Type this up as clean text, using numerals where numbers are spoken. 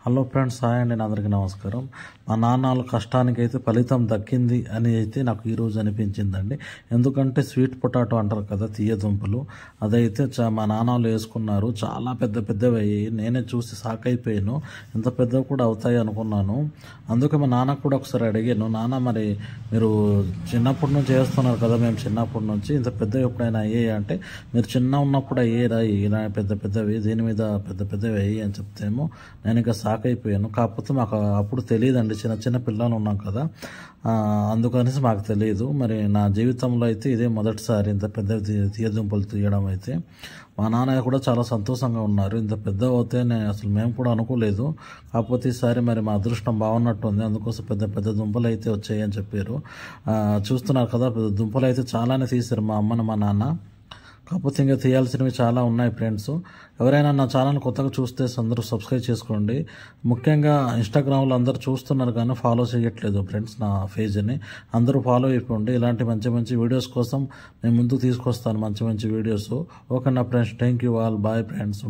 Hello friends, hi అండి. అందరికీ నమస్కారం. మా నాన్నల కష్టానికి అయితే ఫలితం దక్కింది అని అయితే నాకు ఈరోజు అనిపించిందండి. ఎందుకంటే స్వీట్ పొటాటో అంటారు కదా, తీయ దుంపలు, అదైతే మా నాన్నలు వేసుకున్నారు. చాలా పెద్ద పెద్దవి అయ్యాయి. నేనే చూసి షాక్ అయిపోయాను. ఇంత పెద్దవి కూడా అవుతాయి అనుకున్నాను. అందుకే మా నాన్నకు కూడా ఒకసారి అడిగాను, నాన్న మరి మీరు చిన్నప్పటి నుంచి చేస్తున్నారు కదా, మేము చిన్నప్పటి నుంచి ఇంత పెద్దవి ఎప్పుడైనా అయ్యాయి అంటే, మీరు చిన్న ఉన్నప్పుడు అయ్యేరా ఇలా పెద్ద పెద్దవి, దీని మీద పెద్ద పెద్దవి అయ్యాయి అని చెప్తేమో నేను ఇంకా షాక్ అయిపోయాను. కాకపోతే మాకు అప్పుడు తెలియదండి, చిన్న చిన్న పిల్లలు ఉన్నాం కదా, అందుకనేసి మాకు తెలియదు. మరి నా జీవితంలో అయితే ఇదే మొదటిసారి ఇంత పెద్ద తీయదుంపలు తీయడం అయితే. మా నాన్న కూడా చాలా సంతోషంగా ఉన్నారు. ఇంత పెద్ద అవుతే అసలు మేము కూడా అనుకోలేదు. కాకపోతే ఈసారి మరి మా అదృష్టం బాగున్నట్టుంది, అందుకోసం పెద్ద పెద్ద దుంపలు అయితే వచ్చాయని చెప్పారు. చూస్తున్నారు కదా, పెద్ద దుంపలు అయితే చాలానే తీశారు మా అమ్మని మా నాన్న. కాకపోతే ఇంకా తీయాల్సినవి చాలా ఉన్నాయి ఫ్రెండ్స్. ఎవరైనా నా ఛానల్ కొత్తగా చూస్తే అందరూ సబ్స్క్రైబ్ చేసుకోండి. ముఖ్యంగా ఇన్స్టాగ్రామ్లో అందరూ చూస్తున్నారు కానీ ఫాలో చేయట్లేదు ఫ్రెండ్స్ నా పేజ్ని. అందరూ ఫాలో అయిపోండి. ఇలాంటి మంచి మంచి వీడియోస్ కోసం నేను ముందుకు తీసుకొస్తాను, మంచి మంచి వీడియోస్. ఓకే నా friends, thank you all, bye friends.